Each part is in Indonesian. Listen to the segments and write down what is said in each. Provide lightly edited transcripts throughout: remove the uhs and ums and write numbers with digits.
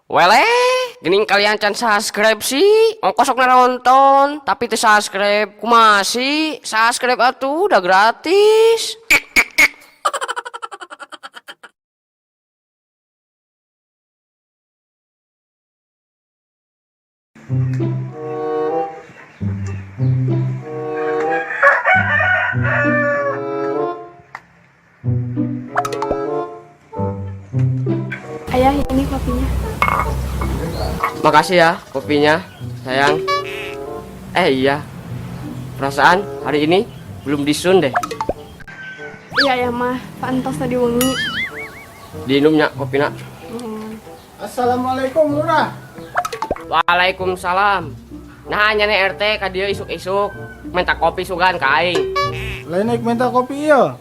Wele, gening kalian can subscribe sih. Ongkos sok nonton, tapi teu subscribe. Kumaha sih? Subscribe atuh udah gratis. Ayah, ini kopinya. Makasih ya kopinya, sayang. Iya. Perasaan hari ini belum disun deh. Iya ya mah, pantas tadi wengi. Diinumnya kopinya. Assalamualaikum Lurah. Waalaikumsalam. Nah, nyane RT ka dieu isuk-isuk minta kopi sugan ka aing. Lain naik minta kopi iya.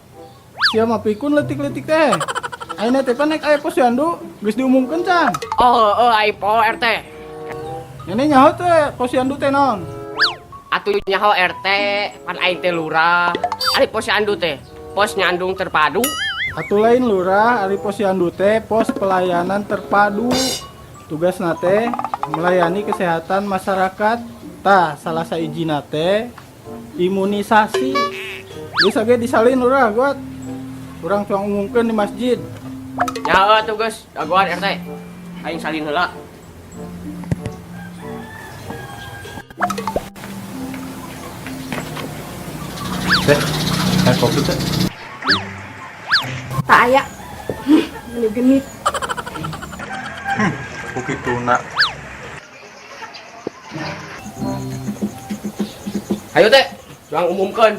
Sia mah pikun letik-letik teh. Aina teh panek aya posyandu geus diumumkeun can. Ai po RT. Ini nyaho teh posyandu teh naon? Atuh nyaho RT, pan aing teh lurah. Ari posyandu teh, pos nyandung terpadu. Atuh lain Lurah, ari posyandu teh pos pelayanan terpadu. Tugasna teh melayani kesehatan masyarakat. Tah, salah saijina teh imunisasi. Geus age disalin Lurah, guat. Urang cuang umumkeun di masjid. Ya tuh guys, dagoan RT. Aing salin heula. Teh, kopi teh. Tak aya. Genit-genit. Kopi tuna. Ayo teh, juang umumkeun.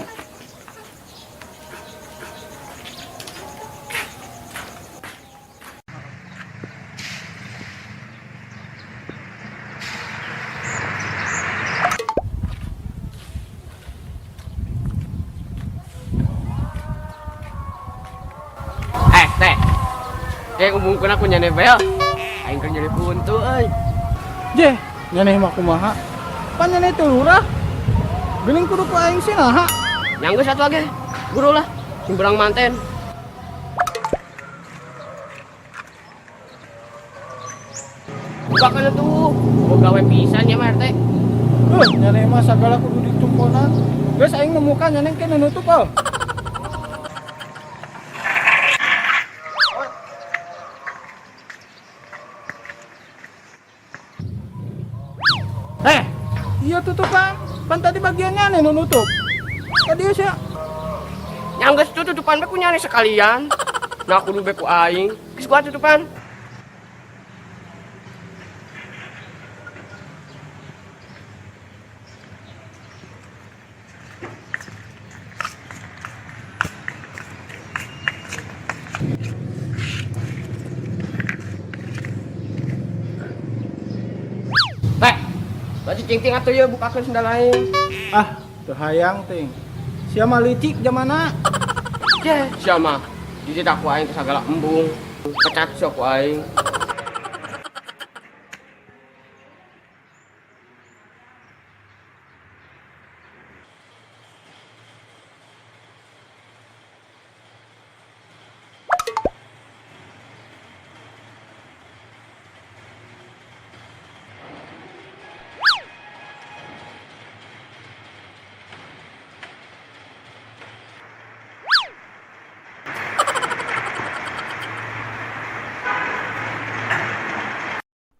Teh. Kayak umumkeun aku nyane bel. Aing keur nyari buntu euy. Jeh, nyaneh mah kumaha? Pan nyaneh teh Lurah. Geuning kudu ku aing sinaha? Nyanggeus satu lagi. Guru lah, simberang manten. Buka kana tuh. Gua gawe pisan ya RT. Nyaneh mah sagala kudu ditumponan. Geus aing nemukan nyaneh teh nutup oh. Iya tutupan. Pan tadi bagiannya nih nutup. Tadi sih. Nyanggeus tuh tutupan be ku nyari sekalian. Nah kudu be ku aing. Geus gua tutupan. Teh, baju cing-cing atuh ya bukakeun sendal aing. Ah, terhayang ting. Sia mah licik jamana. Jeh, sia mah. Di aku aing teh sagala embung. Kecat sok ku aing.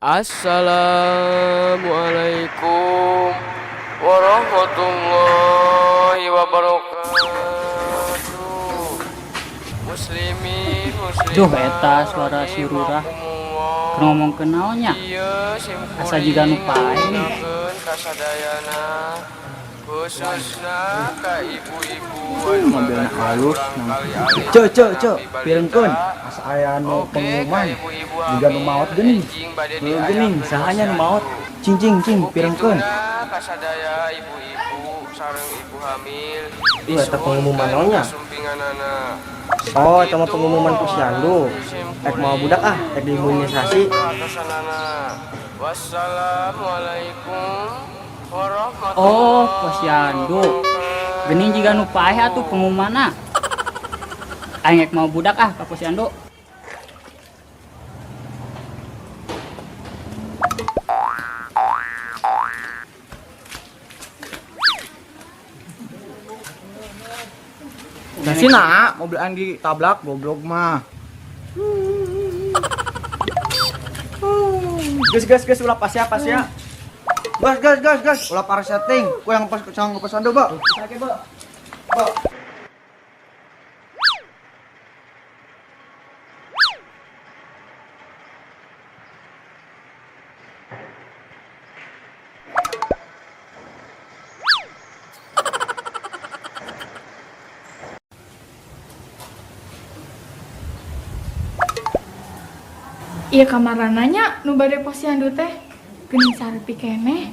Assalamualaikum warahmatullahi wabarakatuh. Muslimin Duh, eta suara si Lurah ngomong ke naonnya asa jiga nu paeng kasadayana khususna ka ibu-ibu mobilna halus cek pirengkeun asa aya nu pengumuman juga nu maot geuning geuning sahanya nu maot cing pirengkeun kasadaya ibu-ibu sareng ibu hamil eta pengumuman naonnya sumpinganana. oh eta mah pengumuman posyandu ek mau budak ek diimunisasi Wassalamualaikum warahmatullahi oh posyandu geuning jiga nu paeh atuh pengumumanna aing ek mau budak ka posyandu Kasih nak, mobilan ditabrak goblok mah. Gas, ulah pas ya. Gas. Ulah para setting. Ku yang pas sang pesan do, Ba. Oke, Ba. Iya kamarananya nu bade posyandu teh geuning sarepi keneh.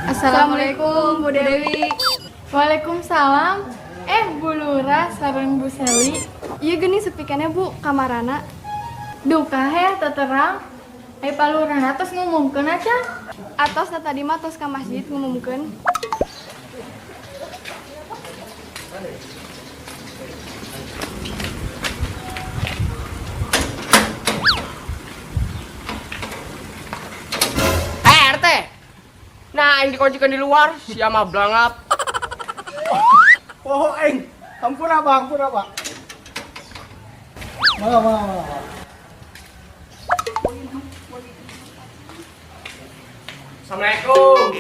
Assalamualaikum Bu Dewi. Waalaikumsalam. Bu Lurah sareng Bu Seli. Iya geuning sepikannya Bu kamarana. Duka heh terang. Pak Lurah atas ngumumkeun aja. Atos tadi mah tos ka masjid ngumumkeun. RT. Nah, yang dikuncikan di luar, siapa belangap. Oh, ampun abang. Mana. Assalamualaikum.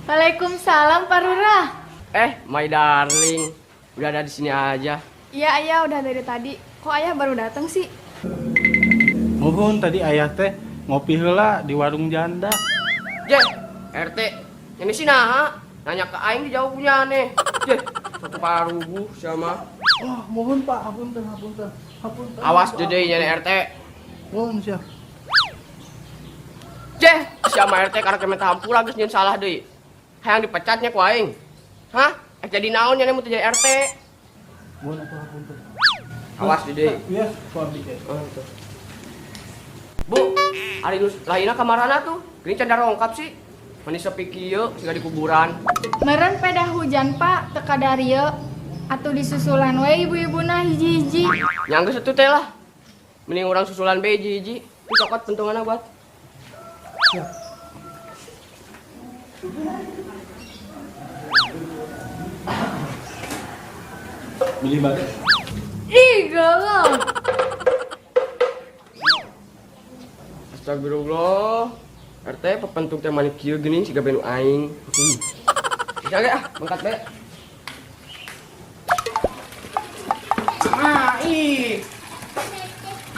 Waalaikumsalam Pak Lurah. My darling, udah ada di sini aja. Iya ayah udah dari tadi. Kok ayah baru datang sih? Mohon tadi ayah teh ngopi heula di warung janda. RT, ini sih nah, nanya ke aing dijawab punya aneh. Satu parugu sama. Wah, mohon Pak, hapunten. Awas dede nya RT. Mohon siap. Siapa RT karena kemet hampura geus nyeun salah deui. Hayang dipecatnya ku aing. Hah? Jadi naon nya mun jadi RT? Mohon atuh hapunten. Awas dede. Iya, suami teh. Bu, ari nu lainna kamarana tuh. Geuning can darongkap sih. Mani sepi kieu siga di kuburan. Meren peda hujan Pak teka darieu. Atuh disusulan we ibu-ibuna hiji-hiji. Nya geus atuh teh lah. Mending urang susulan be hiji-hiji. Itu cokot pentunganna buat. Beli batu. Ih, galak. Astagfirullah. RT pepentung teh mani kieu geuning siga benu aing. Bisa ge mangkat be.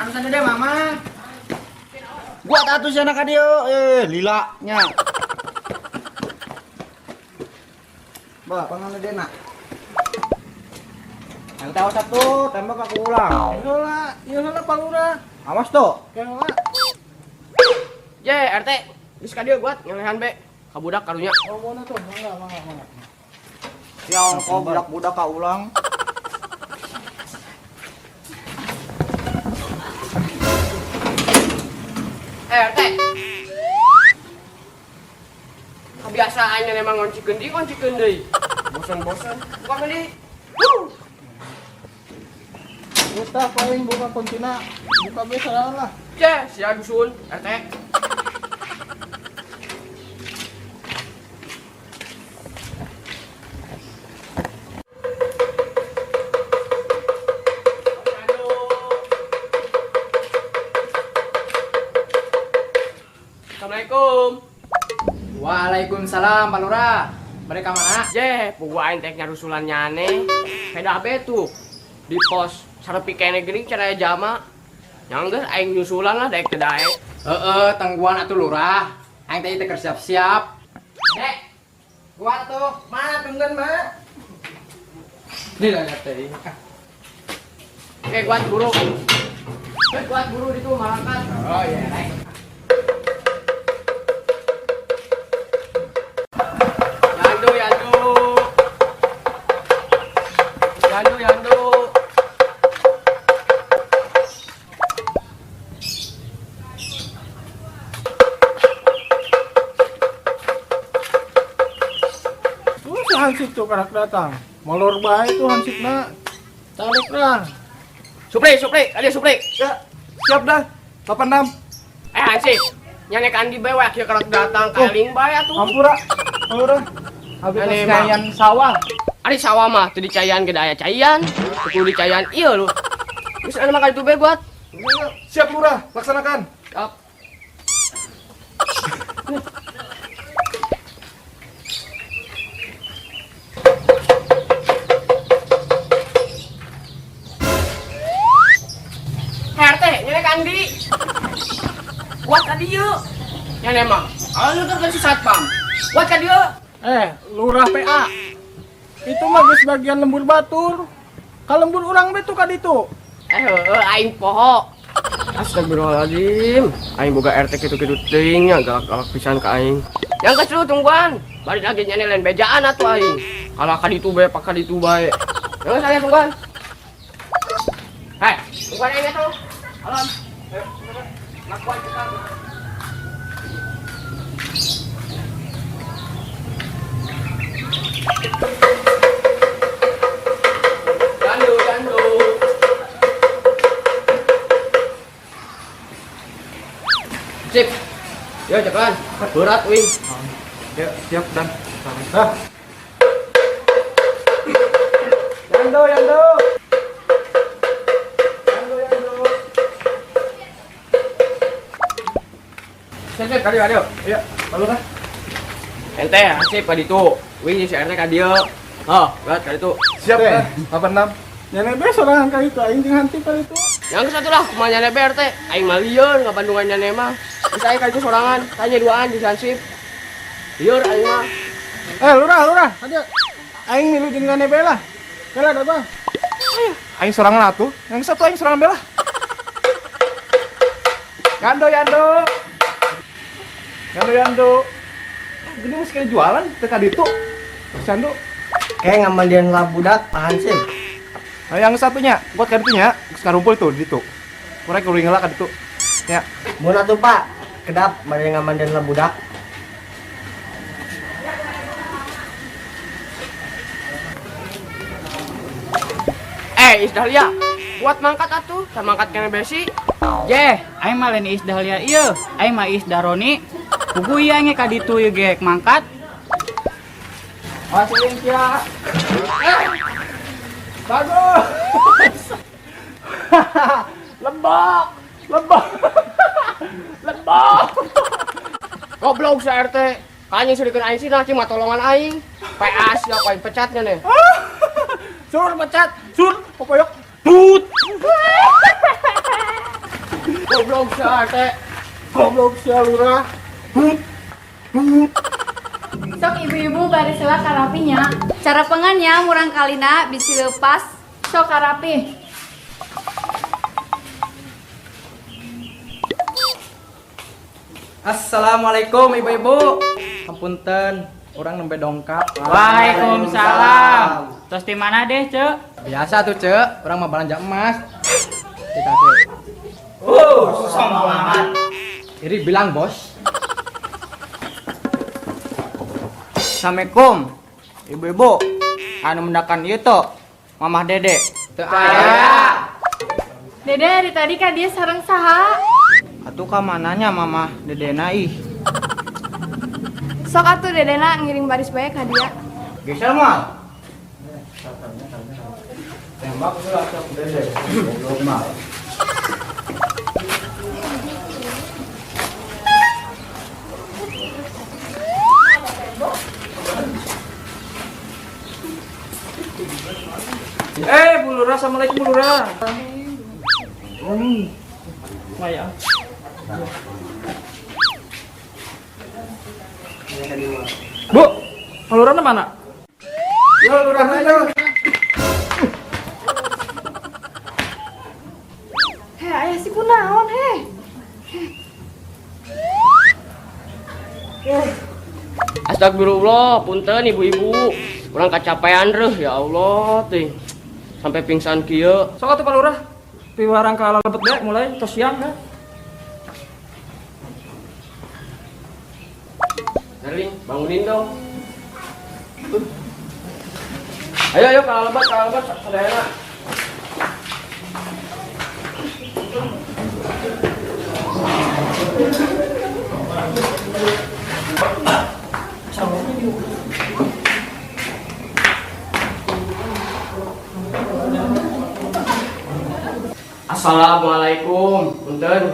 Antar deh mama. Gua tatu si anak adio, lilanya. Ba, pangan deh nak. Yang tahu satu, tembak aku ulang. Iyalah Pak Lurah. Awas tuh. Keula. RT, geus ka dieu buat ngelehan be. Ka budak karunya. Oh, mana tuh? Mangga. Yang kau budak-budak ka ulang. RT. Kebiasaannya memang ngoncikeun deui. Bosan-bosan. Buka deui. Kita paling buka kuntina. Buka be salah. Sia dusun, RT. Assalamualaikum. Waalaikumsalam Pak Lurah. Mereka mana? Pugu aing teh nyarusulannya aneh. Pedah betu di pos sarepi kene geuning cara jama. Yang geus aing nyusulan lah daek teh daek. Tangguan atuh Lurah. Aing teh keur siap-siap. Dek. Gua tuh, mana tungguan mah? Lila teh. Guat buru. Guat buru di tuh malakat. Oh iya, naik. Yandu. Si Hansip tuh karak datang. Molor bae tuh Hansipna. Tarik lah. Supri, ada Supri. Ya, siap dah. 86. Hansip, nyanek Andi bae we kieu kerek datang kaling bae atuh. Hampura. Lurah. Habis Ane, kayan sawah. Ari sawah mah teu dicayan ge aya cayan, teu dicayan ieu lu. Geus anu mah kali itu bae buat. Siap lurah, laksanakan. Siap. RT, nyanek Andi. Buat ka dieu. Nyanek mah, anu teh si satpam. Buat ka dieu. Lurah PA. Itu mah geus bagian lembur batur. Ka lembur urang be tuh ka ditu. Aing poho. Astagfirullahaladzim. Aing boga RT kitu-kitu teuing nya galak-galak pisan ka aing. Yang keselu tungguan. Balik lagi nyanyi lain bejaan atuh aing. Kalau ka ditu bae, pak ka ditu bae. Yang saya tungguan. Hei, tungguan aing atuh. Alam. Ayo, lakuan kita. Jandu. Sip. Yo jalan. Berat wing. Ya, siap dan. Dah. Yando. Yando. Sip, kali. Ya, lalu kan. Ente, sip ka ditu. Wing si RT ka dieu. Berat ka ditu. Siap Oke. dah. 86. Nyanek be sorangan ka itu aing jeung hanti ka itu. Yang satu lah, kumanya nebe RT. Aing mah lieur, nggak bandungan nyanema. Bisa aing kali itu sorangan, tanya duaan di sansip. Lieur aing mah. Lurah. Ada. Aing milu jeung nyanek be lah. Kala ada bang. Aing sorangan atuh. Yang satu aing sorangan belah. Yando. Ini mesti jualan teka ditu. Sandu. Kayak ngamandian lah budak, Hansip. Nah, yang satunya, buat ka ditu nya, geus ngarumpul tuh di ditu. Kurang kuring heula ka ditu. Ya. Mun atuh Pak, kedap bari ngamandian lah budak. Is Dahlia, buat mangkat atuh, sama mangkat kena besi. Jeh, aing mah lain Is Dahlia ieu. Aing mah Is Daroni. Kuku ieu nge ka ditu ieu ge mangkat. Hasilin sia. Bagus. Lembok. Goblok si RT. Kayaknya sedikeun aing sih cing mah tolongan aing. PA sia ku aing pecatnya nih. Sur pecat. Sur popoyok. Tut. Goblok si RT. Goblok sia lurah. Sok ibu-ibu bari sela karapinya. Cara pengannya murang kalina bisi lepas. Sok karapi. Assalamualaikum ibu-ibu. Ampunten, orang nembe dongkap. Waalaikumsalam. Terus di mana deh, Cek? Biasa tuh, Cek. Orang mau belanja emas. Kita Susah banget. Iri bilang, Bos. Assalamualaikum. Ibu-ibu, anu mendakan ieu to, Mamah Dede. Teu aya. Dede dari tadi kan dia sareng saha. Atuh ka mananya Mamah Dede naih. Sok atuh dedena ngiring baris bae ka dia. Geser mal. Tembak sudah ke Dede. Goblok mal. Bu Lurah, assalamualaikum Bu Lurah. Waya. Bu, Pak Lurah mana? Yo, Lurah aja. Aya si kunaon he? Astagfirullah, punten ibu-ibu. Urang kacapean reuh ya Allah teh. Sampai pingsan kieu. Sok atuh Pak Lurah. Piwarang ka lebet bae mulai tos siang ha. Darling, bangunin dong. Ayo kalau lebat sadayana. Assalamualaikum, punten.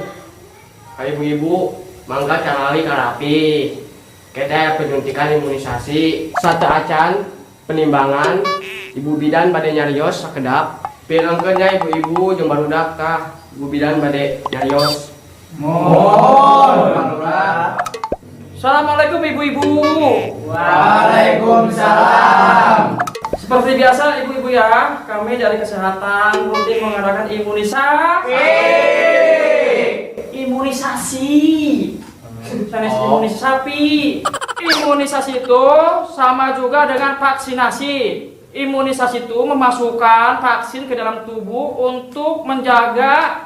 Ka ibu-ibu, mangga carali karapi. Kita penyuntikan imunisasi. Satu acan penimbangan. Ibu bidan pada nyarios sakedap. Pirengkeunnya ibu-ibu jeung barudak tah. Ibu bidan pada nyarios. Mohon. Assalamualaikum ibu-ibu. Waalaikumsalam. Seperti biasa ibu-ibu ya, kami dari kesehatan rutin mengadakan imunisasi. Sanes imunisasi sapi. Imunisasi itu sama juga dengan vaksinasi. Imunisasi itu memasukkan vaksin ke dalam tubuh untuk mencegah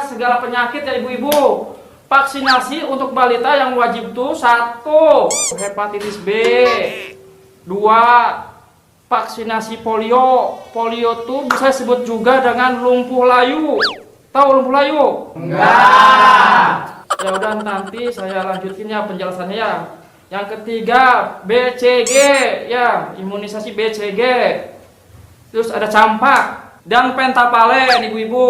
segala penyakit ya ibu-ibu. Vaksinasi untuk balita yang wajib tuh 1. Hepatitis B. 2. Vaksinasi polio. Polio tuh bisa disebut juga dengan lumpuh layu. Tahu lumpuh layu? Enggak. Ya udah nanti saya lanjutin ya penjelasannya ya. Yang ketiga BCG ya, imunisasi BCG. Terus ada campak dan pentapalen ibu-ibu.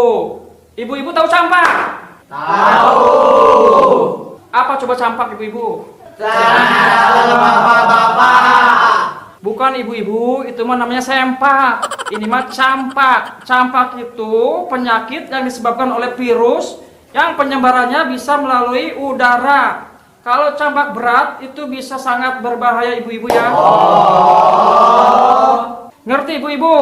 Ibu-ibu tahu campak? Tahu. Apa coba campak ibu-ibu? Salam bapak-bapak. Bukan ibu-ibu, itu mah namanya sempak. Ini mah campak. Campak itu penyakit yang disebabkan oleh virus yang penyebarannya bisa melalui udara. Kalau campak berat itu bisa sangat berbahaya ibu-ibu ya. Ngerti ibu-ibu?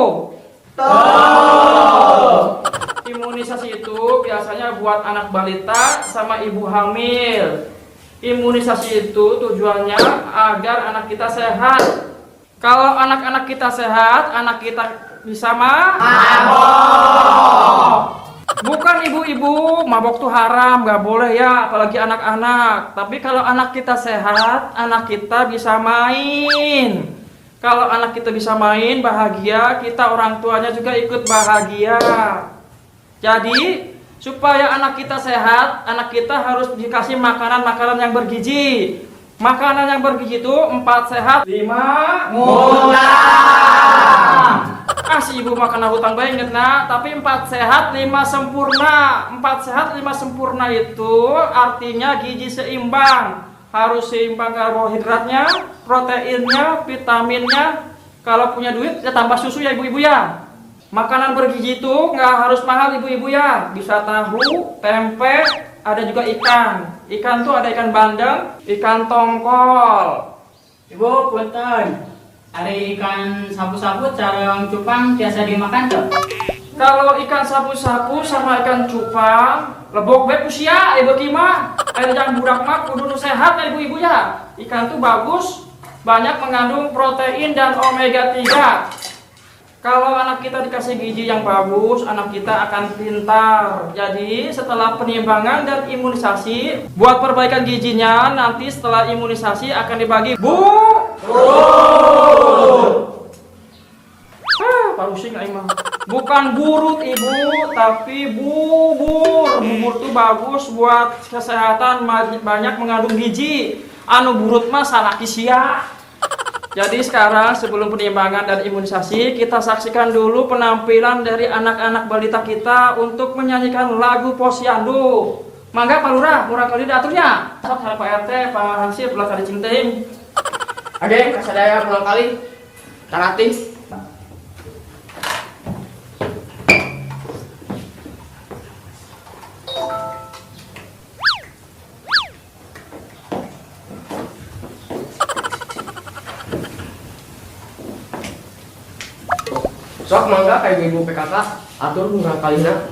Imunisasi itu biasanya buat anak balita sama ibu hamil. Imunisasi itu tujuannya agar anak kita sehat. Kalau anak-anak kita sehat, anak kita bisa mabok. Bukan ibu-ibu, mabok tuh haram, gak boleh ya, apalagi anak-anak. Tapi kalau anak kita sehat, anak kita bisa main. Kalau anak kita bisa main, bahagia, kita orang tuanya juga ikut bahagia. Jadi, supaya anak kita sehat, anak kita harus dikasih makanan-makanan yang bergizi. Makanan yang bergizi itu 4 sehat, 5 ngutang. Si ibu makan hutang banget nah, tapi 4 sehat 5 sempurna. 4 sehat 5 sempurna itu artinya gizi seimbang. Harus seimbang karbohidratnya, proteinnya, vitaminnya. Kalau punya duit ya tambah susu ya ibu-ibu ya. Makanan bergizi itu nggak harus mahal ibu-ibu ya. Bisa tahu, tempe, ada juga ikan. Ikan tuh ada ikan bandeng, ikan tongkol. Ibu, punten. Ada ikan sapu-sapu cara yang cupang biasa dimakan tuh. Kalau ikan sapu-sapu sama ikan cupang, lebok bae usia ibu kima. Air yang budak mah kudu sehat ya ibu-ibu ya. Ikan tuh bagus, banyak mengandung protein dan omega 3. Kalau anak kita dikasih gizi yang bagus, anak kita akan pintar. Jadi setelah penimbangan dan imunisasi, buat perbaikan gizinya, nanti setelah imunisasi akan dibagi parusing aing mah. Bukan burut ibu, tapi bubur. Bubur tuh bagus buat kesehatan, banyak mengandung gizi. Anu burut mah salaki sia. Jadi sekarang sebelum penimbangan dan imunisasi, kita saksikan dulu penampilan dari anak-anak balita kita untuk menyanyikan lagu Posyandu. Mangga Pak Lurah, murah kali diaturnya. Sok Pak RT, Pak Hansip, belah kali cinting. Ade, kasadaya pulang kali. Tarati. Sok mangga kayak ibu PKK atur murah kalina.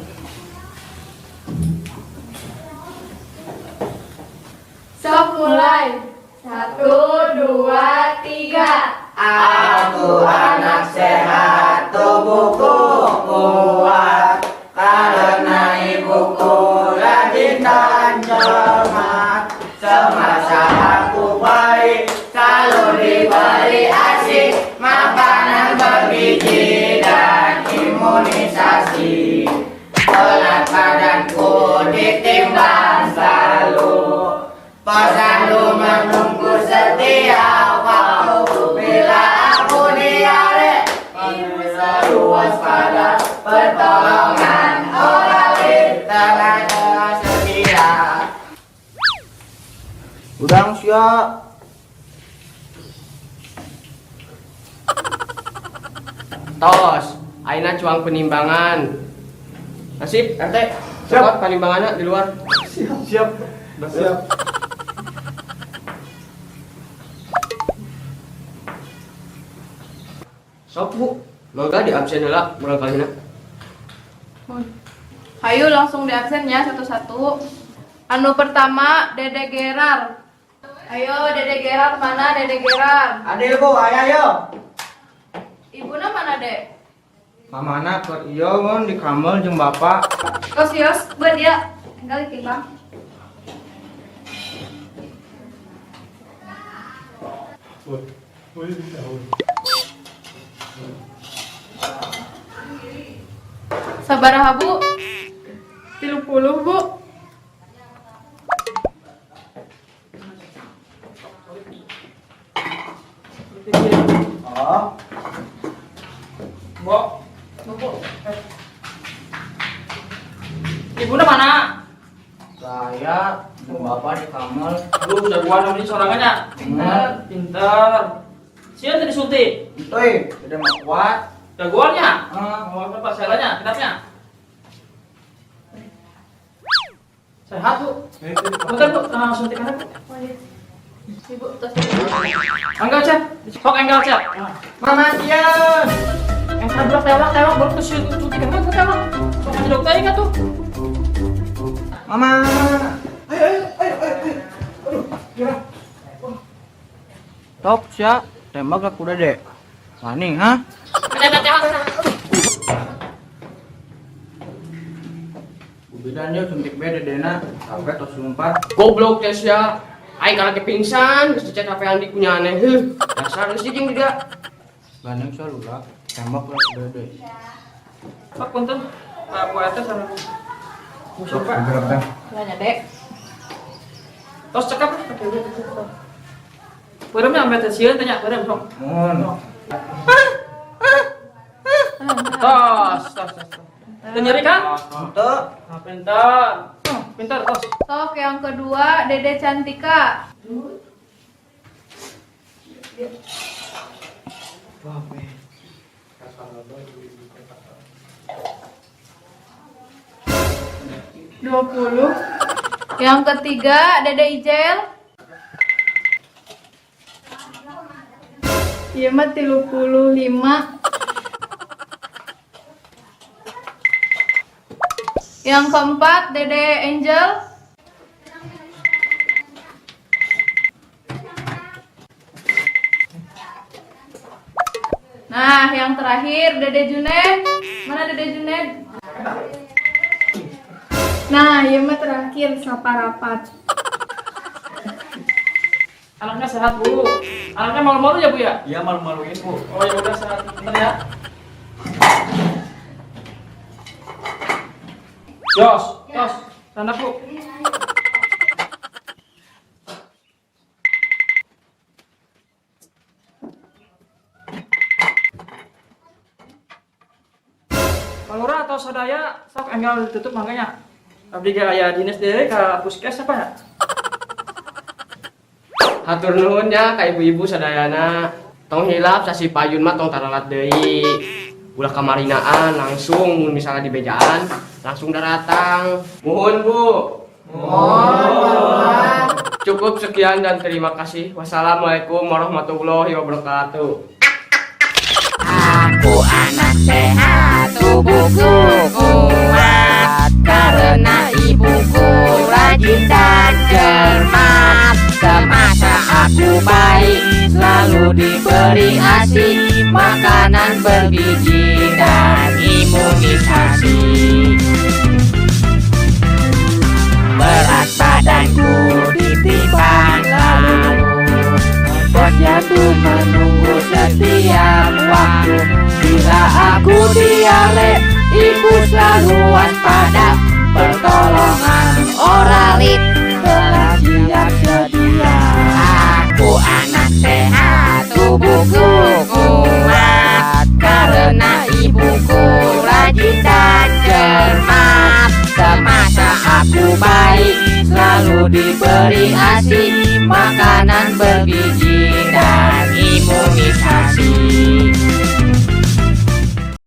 Sok mulai. 1, 2, 3. Aku anak sehat, tubuhku kuat, karena ibuku rajin dan cermat. Semasa aku bayi, selalu diberi ASI, makanan bergizi dan imunisasi. Berat badanku ditimbang selalu Posyandu menunggu setia waktu bila aku diare. Ibu selalu waspada, pertolongan orali tenaga setia. Udang siap. Tos, aina cuang penimbangan. Nasib, RT, cepat penimbangannya di luar. Siap. Siap. Sok bu, mangga di absen heula urang kalina. Hayu langsung di absen ya satu-satu. Anu pertama Dede Gerar. Ayo Dede Gerar mana Dede Gerar? Adil bu, ayo. Ibuna mana Dek? Mamana keur ieu mun di kamel jeung bapak. Kos yos, buat dia. Tinggal di bang. Sabaraha Bu? 30 Bu. Oh, Mbok. Ibu mana? saya jeung bapak di kamel. Aduh, jagoan ini sorangannya. Pintar. Siapa tadi suntik? Euy, udah mah kuat. Jagoannya? Oh, apa selanya? Kenapnya? Sehat, Bu. Bentar, Bu. Suntik anak, Bu. Ibu tos. Anggal, Cep. Sok anggal, Cep. Mama Cian. Yang tabrak tewak baru tuh suntik kan tewak. Sok aja dokter ingat tuh. Mama. Tok sia, tembak lah kuda dek. Wani, ha? Bidan dia suntik beda dena, sampai tos lumpat. Goblok teh sia. Aing kana kepingsan, geus dicet HP-an di kunyane. Dasar geus dijing juga. Bandeng salula, tembak lah kuda dek. Pak punten. Pak Bu eta sana. Musuh Pak. Tanya Dek. Tos cekap. Peremnya sampai tesieun tanya perem sok. Mun. Tos. Teu nyeri kan? Tuh. Nah, pintar. Pintar tos. Sok yang kedua Dede Cantika. $20. Yang ketiga Dede Ijel. Iya mah 35. Yang keempat Dede Angel. Nah, yang terakhir Dede Junaid. Mana Dede Junaid? Nah, iya mah terakhir saparapat. Anaknya sehat, Bu. Anaknya malu-malu ya, Bu ya? Iya malu-maluin Bu. Oh, ya udah sehat. Bentar ya. Yos, sana Bu. Palura atau sadaya, sok enggal ditutup makanya. Abdi ge aya dinas deui ka puskes apa ya? Hatur nuhun ya ka ibu-ibu sadayana. Tong hilap sasi payun mah tong taralat deui. Ulah kamarinaan langsung mun misalnya di bejaan langsung daratang. Mohon Bu. Mohon. Cukup sekian dan terima kasih. Wassalamualaikum warahmatullahi wabarakatuh. Aku anak sehat, tubuhku kuat karena ibuku rajin dan cermat. Semasa aku baik selalu diberi ASI, makanan bergizi dan imunisasi. Berat badanku ditimbang lalu, posyandu menunggu setiap waktu. Bila aku diare, ibu selalu waspada. Pertolongan oralit telah siap. ibuku kuat, karena ibuku rajin dan cermat. Semasa aku baik, selalu diberi ASI, makanan bergizi dan imunisasi.